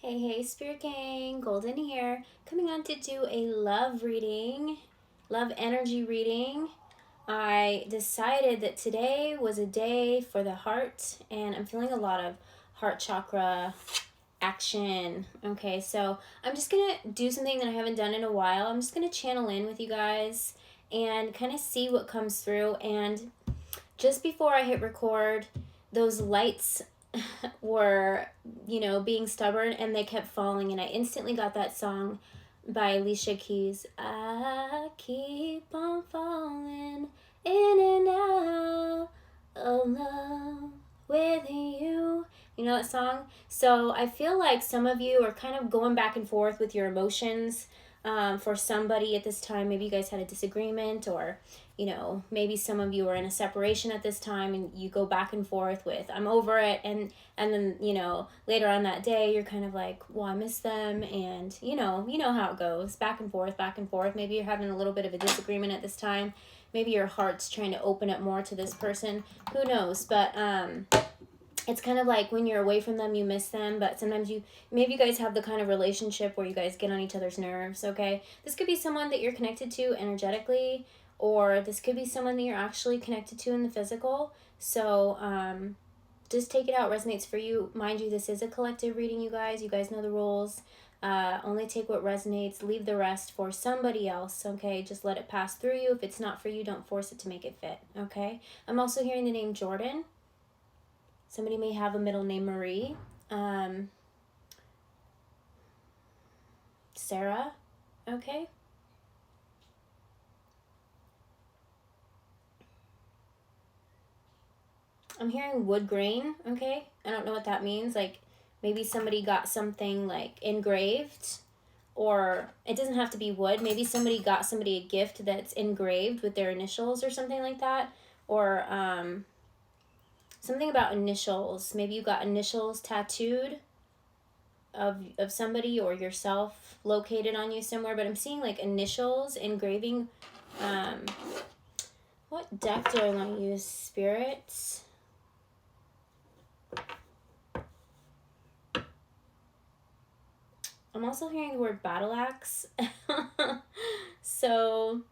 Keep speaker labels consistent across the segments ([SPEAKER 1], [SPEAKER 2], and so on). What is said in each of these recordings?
[SPEAKER 1] Hey, Spirit Gang, Golden here, coming on to do a love reading, love energy reading. I decided that today was a day for the heart, and I'm feeling a lot of heart chakra action. Okay, so I'm just gonna do something that I haven't done in a while. I'm just gonna channel in with you guys and kind of see what comes through. And just before I hit record, those lights were, being stubborn, and they kept falling, and I instantly got that song by Alicia Keys. I keep on falling in and out of love with you. You know that song? So I feel like some of you are kind of going back and forth with your emotions for somebody at this time. Maybe you guys had a disagreement, or maybe some of you are in a separation at this time, and you go back and forth with I'm over it, and then later on that day you're kind of like, well, I miss them, and you know how it goes, back and forth, back and forth. Maybe you're having a little bit of a disagreement at this time. Maybe your heart's trying to open up more to this person. Who knows? But it's kind of like when you're away from them, you miss them, but sometimes maybe you guys have the kind of relationship where you guys get on each other's nerves. Okay, this could be someone that you're connected to energetically, or this could be someone that you're actually connected to in the physical. So just take it out, resonates for you. Mind you, this is a collective reading, you guys know the rules. Only take what resonates, leave the rest for somebody else. Okay, just let it pass through you. If it's not for you, don't force it to make it fit. Okay, I'm also hearing the name Jordan. Somebody may have a middle name Marie. Sarah. Okay. I'm hearing wood grain. Okay. I don't know what that means. Like maybe somebody got something like engraved, or it doesn't have to be wood. Maybe somebody got somebody a gift that's engraved with their initials or something like that. Or something about initials. Maybe you got initials tattooed of somebody or yourself located on you somewhere. But I'm seeing like initials engraving. What deck do I want to use? Spirits. I'm also hearing the word battle axe. So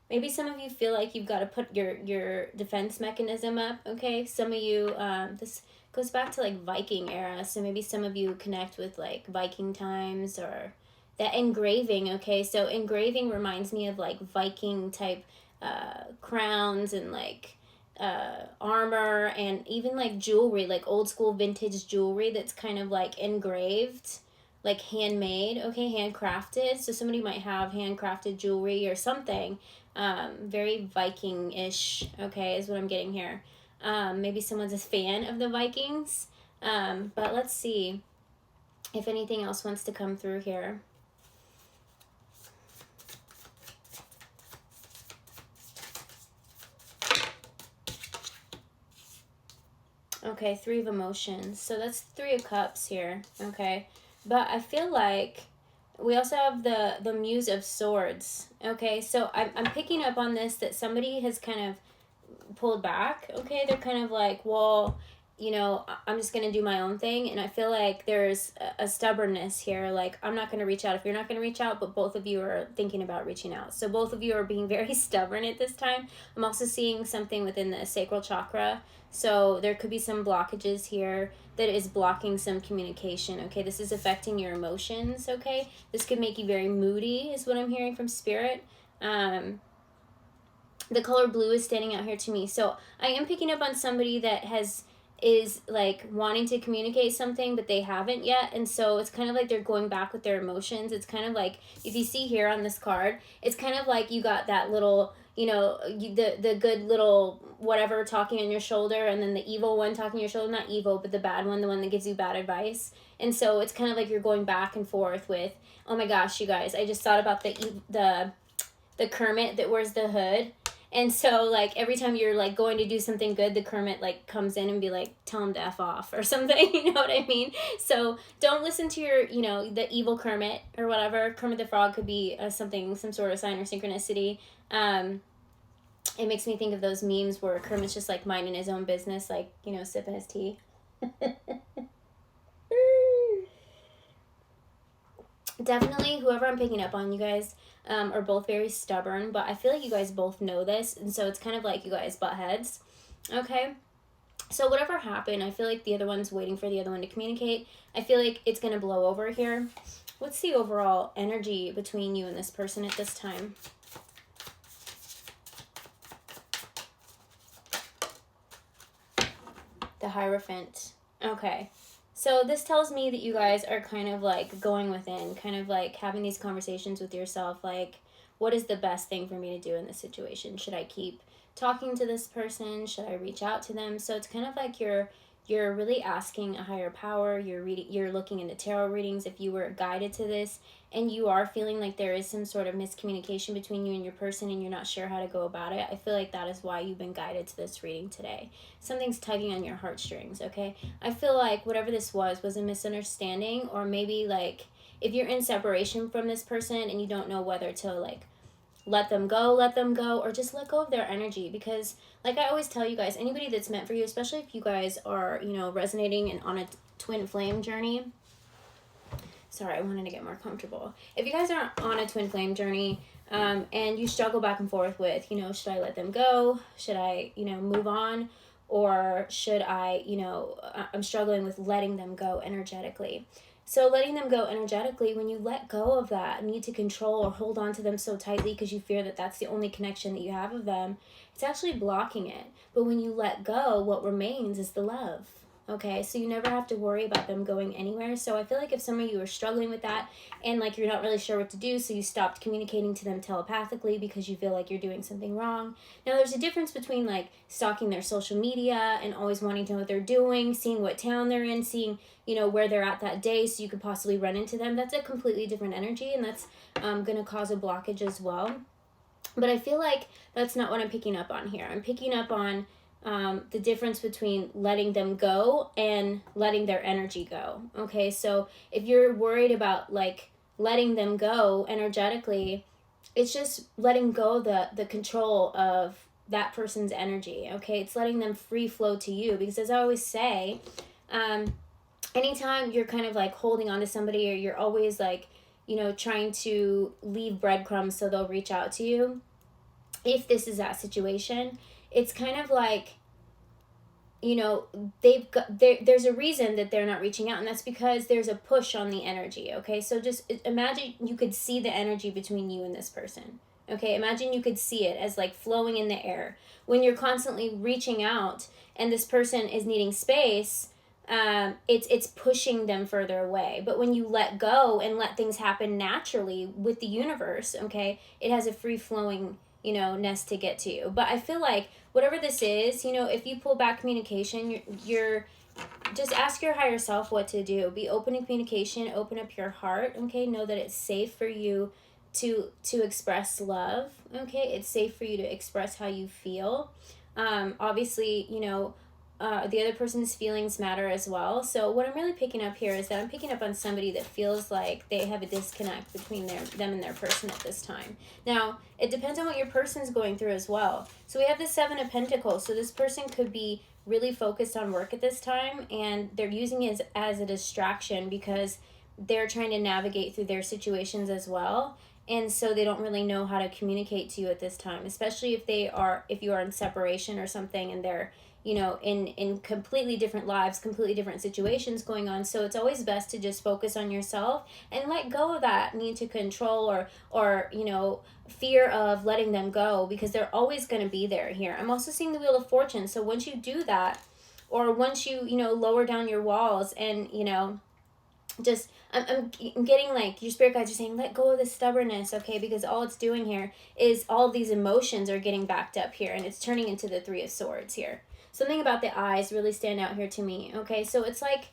[SPEAKER 1] maybe some of you feel like you've got to put your defense mechanism up. Okay, some of you, this goes back to like Viking era, so maybe some of you connect with like Viking times, or that engraving. Okay, so engraving reminds me of like Viking type crowns, and like armor, and even like jewelry, like old school vintage jewelry that's kind of like engraved, like handmade. Okay, handcrafted. So somebody might have handcrafted jewelry or something. Very Viking-ish, okay, is what I'm getting here. Maybe someone's a fan of the Vikings. But let's see if anything else wants to come through here. Okay, 3 of emotions. So that's 3 of cups here, okay? But I feel like we also have the Muse of Swords, okay? So I'm picking up on this, that somebody has kind of pulled back, okay? They're kind of like, well, I'm just going to do my own thing. And I feel like there's a stubbornness here. Like, I'm not going to reach out if you're not going to reach out, but both of you are thinking about reaching out. So both of you are being very stubborn at this time. I'm also seeing something within the sacral chakra. So there could be some blockages here that is blocking some communication, okay? This is affecting your emotions, okay? This could make you very moody, is what I'm hearing from Spirit. The color blue is standing out here to me. So I am picking up on somebody that is like wanting to communicate something, but they haven't yet, and so it's kind of like they're going back with their emotions. It's kind of like, if you see here on this card, it's kind of like you got that little, the good little whatever talking on your shoulder, and then the evil one talking on your shoulder. Not evil, but the bad one, the one that gives you bad advice. And so it's kind of like you're going back and forth with, oh my gosh, you guys, I just thought about the Kermit that wears the hood. And so, like, every time you're, like, going to do something good, the Kermit, like, comes in and be like, tell him to F off or something, you know what I mean? So don't listen to your, the evil Kermit or whatever. Kermit the Frog could be some sort of sign or synchronicity. It makes me think of those memes where Kermit's just, like, minding his own business, like, sipping his tea. Definitely, whoever I'm picking up on, you guys are both very stubborn, but I feel like you guys both know this, and so it's kind of like you guys butt heads, okay? So whatever happened, I feel like the other one's waiting for the other one to communicate. I feel like it's going to blow over here. What's the overall energy between you and this person at this time? The Hierophant. Okay. So this tells me that you guys are kind of like going within, kind of like having these conversations with yourself, like, what is the best thing for me to do in this situation? Should I keep talking to this person? Should I reach out to them? So it's kind of like you're really asking a higher power. You're looking into tarot readings if you were guided to this, and you are feeling like there is some sort of miscommunication between you and your person and you're not sure how to go about it. I feel like that is why you've been guided to this reading today. Something's tugging on your heartstrings, okay? I feel like whatever this was a misunderstanding, or maybe like if you're in separation from this person and you don't know whether to like let them go, or just let go of their energy. Because like I always tell you guys, anybody that's meant for you, especially if you guys are, you know, resonating and on a twin flame journey. Sorry, I wanted to get more comfortable. If you guys are on a twin flame journey, and you struggle back and forth with, you know, should I let them go? Should I, you know, move on? Or should I, you know, I'm struggling with letting them go energetically. So letting them go energetically, when you let go of that need to control or hold on to them so tightly because you fear that that's the only connection that you have of them, it's actually blocking it. But when you let go, what remains is the love. Okay, so you never have to worry about them going anywhere. So I feel like if some of you are struggling with that and like you're not really sure what to do, so you stopped communicating to them telepathically because you feel like you're doing something wrong. Now there's a difference between like stalking their social media and always wanting to know what they're doing, seeing what town they're in, seeing, you know, where they're at that day so you could possibly run into them. That's a completely different energy, and that's going to cause a blockage as well. But I feel like that's not what I'm picking up on here. I'm picking up on the difference between letting them go and letting their energy go. Okay, so if you're worried about like letting them go energetically, it's just letting go the control of that person's energy. Okay, it's letting them free flow to you, because as I always say, anytime you're kind of like holding on to somebody, or you're always like, you know, trying to leave breadcrumbs so they'll reach out to you, if this is that situation, it's kind of like, you know, there's a reason that they're not reaching out, and that's because there's a push on the energy. Okay, so just imagine you could see the energy between you and this person. Okay, imagine you could see it as like flowing in the air. When you're constantly reaching out and this person is needing space, it's pushing them further away. But when you let go and let things happen naturally with the universe, okay, it has a free flowing, you know, nest to get to you. But I feel like whatever this is, you know, if you pull back communication, you're just ask your higher self what to do. Be open to communication, open up your heart, okay? Know that it's safe for you to express love, okay? It's safe for you to express how you feel. Obviously, you know, the other person's feelings matter as well. So what I'm really picking up here is that I'm picking up on somebody that feels like they have a disconnect between them and their person at this time. Now, it depends on what your person's going through as well. So we have the Seven of Pentacles. So this person could be really focused on work at this time, and they're using it as a distraction because they're trying to navigate through their situations as well. And so they don't really know how to communicate to you at this time, especially if you are in separation or something, and they're, you know, in completely different lives, completely different situations going on. So it's always best to just focus on yourself and let go of that need to control or you know, fear of letting them go, because they're always going to be there here. I'm also seeing the Wheel of Fortune. So once you do that, or once you know, lower down your walls and, you know, just I'm getting like your spirit guides are saying let go of the stubbornness, okay? Because all it's doing here is all of these emotions are getting backed up here, and it's turning into the Three of Swords here. Something about the eyes really stand out here to me, okay? So it's like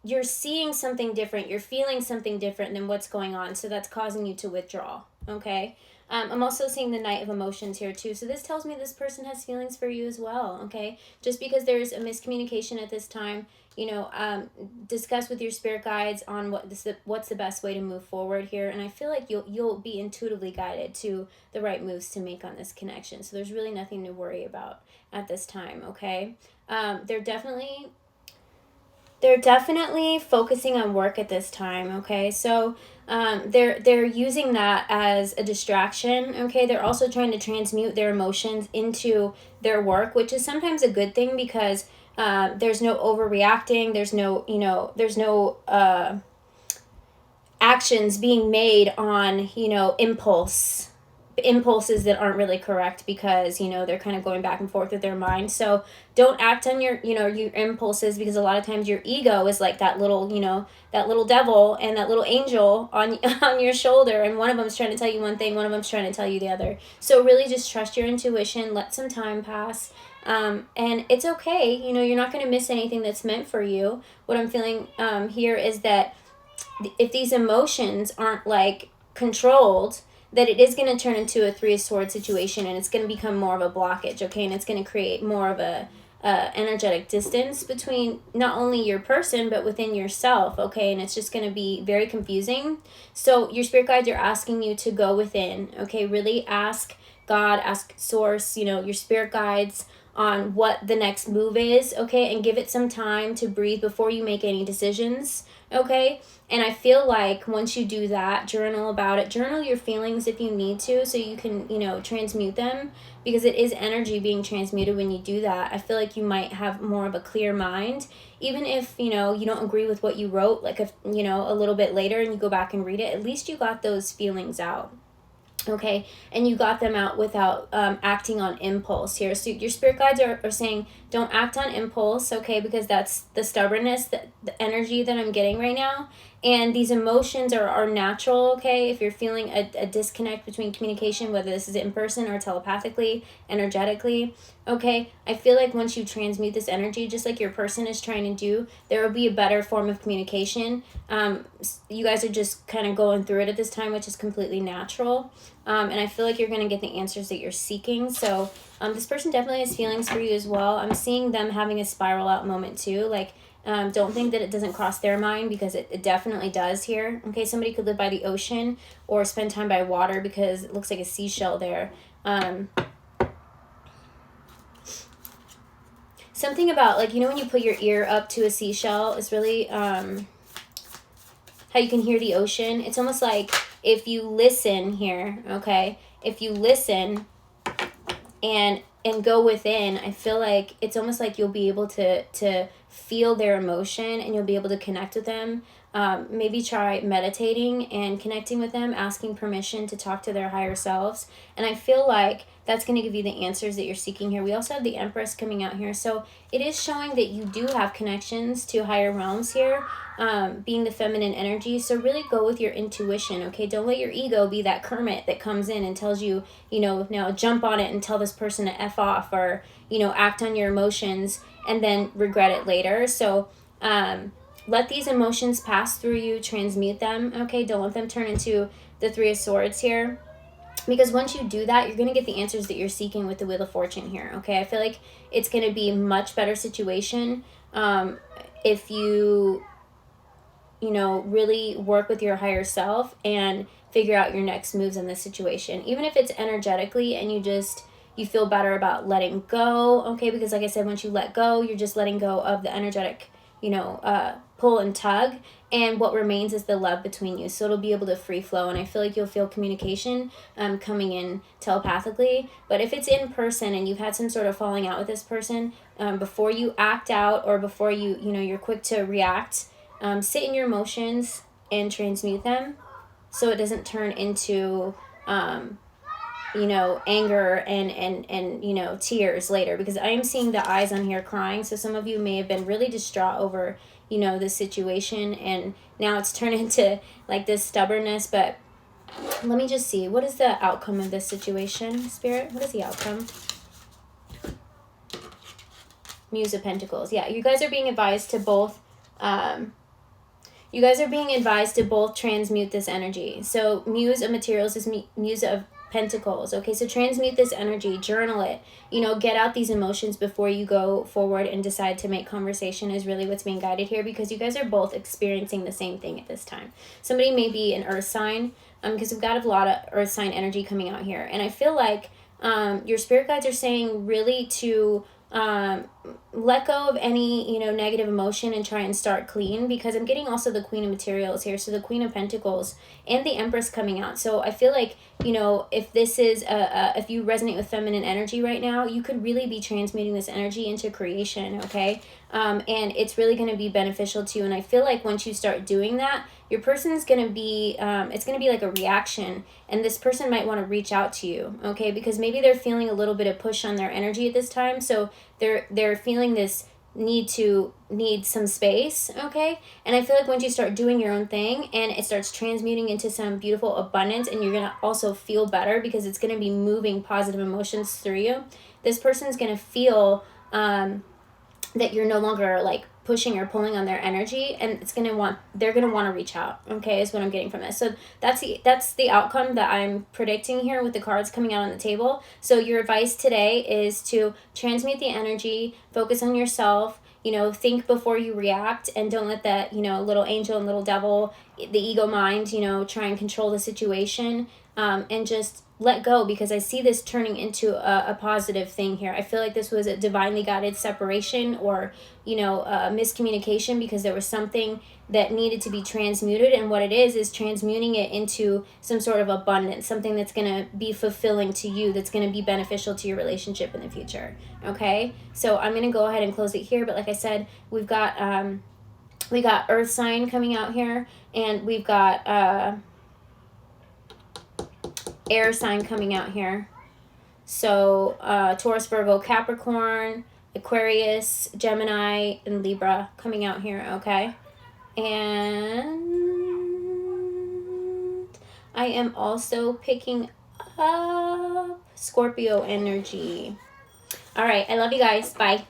[SPEAKER 1] you're seeing something different, you're feeling something different than what's going on, so that's causing you to withdraw, okay? I'm also seeing the Knight of Emotions here too. So this tells me this person has feelings for you as well, okay? Just because there's a miscommunication at this time, you know, discuss with your spirit guides on what's the best way to move forward here. And I feel like you'll be intuitively guided to the right moves to make on this connection. So there's really nothing to worry about at this time, okay? They're definitely They're definitely focusing on work at this time, okay? So they're using that as a distraction, okay? They're also trying to transmute their emotions into their work, which is sometimes a good thing because there's no overreacting, there's no, there's no actions being made on, impulses that aren't really correct because they're kind of going back and forth with their mind. So don't act on your your impulses, because a lot of times your ego is like that little that little devil and that little angel on on your shoulder, and one of them's trying to tell you one thing, one of them's trying to tell you the other. So really just trust your intuition, let some time pass, and it's okay. You're not going to miss anything that's meant for you. What I'm feeling here is that if these emotions aren't like controlled, that it is going to turn into a Three of Swords situation, and it's going to become more of a blockage, okay? And it's going to create more of a energetic distance between not only your person but within yourself, okay? And it's just going to be very confusing. So your spirit guides are asking you to go within, okay? Really ask God, ask Source, your spirit guides on what the next move is, okay? And give it some time to breathe before you make any decisions, okay? And I feel like once you do that, journal about it. Journal your feelings if you need to, so you can, transmute them, because it is energy being transmuted when you do that. I feel like you might have more of a clear mind, even if, you don't agree with what you wrote, like, if, a little bit later and you go back and read it, at least you got those feelings out. Okay, and you got them out without acting on impulse here. So your spirit guides are saying don't act on impulse, okay, because that's the stubbornness, the energy that I'm getting right now. And these emotions are natural, okay? If you're feeling a disconnect between communication, whether this is in person or telepathically, energetically, okay? I feel like once you transmute this energy, just like your person is trying to do, there will be a better form of communication. You guys are just kind of going through it at this time, which is completely natural. And I feel like you're going to get the answers that you're seeking. So this person definitely has feelings for you as well. I'm seeing them having a spiral out moment too. Like, don't think that it doesn't cross their mind, because it definitely does here. Okay, somebody could live by the ocean or spend time by water, because it looks like a seashell there. Something about, like, when you put your ear up to a seashell, it's really how you can hear the ocean. It's almost like if you listen here, okay, if you listen and go within, I feel like it's almost like you'll be able to feel their emotion, and you'll be able to connect with them. Maybe try meditating and connecting with them, asking permission to talk to their higher selves. And I feel like that's going to give you the answers that you're seeking here. We also have the Empress coming out here. So it is showing that you do have connections to higher realms here, being the feminine energy. So really go with your intuition, okay? Don't let your ego be that Kermit that comes in and tells you, now jump on it and tell this person to F off, or, act on your emotions and then regret it later. So let these emotions pass through you, transmute them, okay? Don't let them turn into the Three of Swords here, because once you do that, you're going to get the answers that you're seeking with the Wheel of Fortune here, okay? I feel like it's going to be a much better situation if you, really work with your higher self and figure out your next moves in this situation. Even if it's energetically and you feel better about letting go, okay? Because like I said, once you let go, you're just letting go of the energetic, pull and tug, and what remains is the love between you. So it'll be able to free flow, and I feel like you'll feel communication coming in telepathically. But if it's in person and you've had some sort of falling out with this person, before you act out, or before you're quick to react, sit in your emotions and transmute them, so it doesn't turn into anger and tears later, because I am seeing the eyes on here crying. So some of you may have been really distraught over this situation, and now it's turned into like this stubbornness. But let me just see, what is the outcome of this situation, Spirit? What is the outcome? Muse of Pentacles. Yeah, you guys are being advised to both transmute this energy. So Muse of Materials is Muse of Pentacles. Okay, so transmute this energy, journal it, get out these emotions before you go forward and decide to make conversation, is really what's being guided here, because you guys are both experiencing the same thing at this time. Somebody may be an earth sign, because we've got a lot of earth sign energy coming out here. And I feel like your spirit guides are saying really to let go of any, you know, negative emotion and try and start clean, because I'm getting also the Queen of Materials here. So the Queen of Pentacles and the Empress coming out. So I feel like, you know, if this is if you resonate with feminine energy right now, you could really be transmuting this energy into creation, okay? And it's really going to be beneficial to you. And I feel like once you start doing that, your person is going to be, it's going to be like a reaction, and this person might want to reach out to you, okay? Because maybe they're feeling a little bit of push on their energy at this time. So they're feeling this need some space, okay? And I feel like once you start doing your own thing and it starts transmuting into some beautiful abundance, and you're gonna also feel better because it's gonna be moving positive emotions through you, this person's gonna feel that you're no longer like pushing or pulling on their energy, and they're gonna want to reach out, okay, is what I'm getting from this. So that's the outcome that I'm predicting here with the cards coming out on the table. So your advice today is to transmute the energy, focus on yourself, you know, think before you react, and don't let that, you know, little angel and little devil, the ego mind, you know, try and control the situation, and just let go, because I see this turning into a positive thing here. I feel like this was a divinely guided separation, or, you know, miscommunication, because there was something that needed to be transmuted, and what it is transmuting it into some sort of abundance, something that's going to be fulfilling to you, that's going to be beneficial to your relationship in the future, okay? So I'm going to go ahead and close it here, but like I said, we got Earth sign coming out here, and we've got air sign coming out here. So Taurus, Virgo, Capricorn, Aquarius, Gemini, and Libra coming out here, okay? And I am also picking up Scorpio energy. All right, I love you guys. Bye.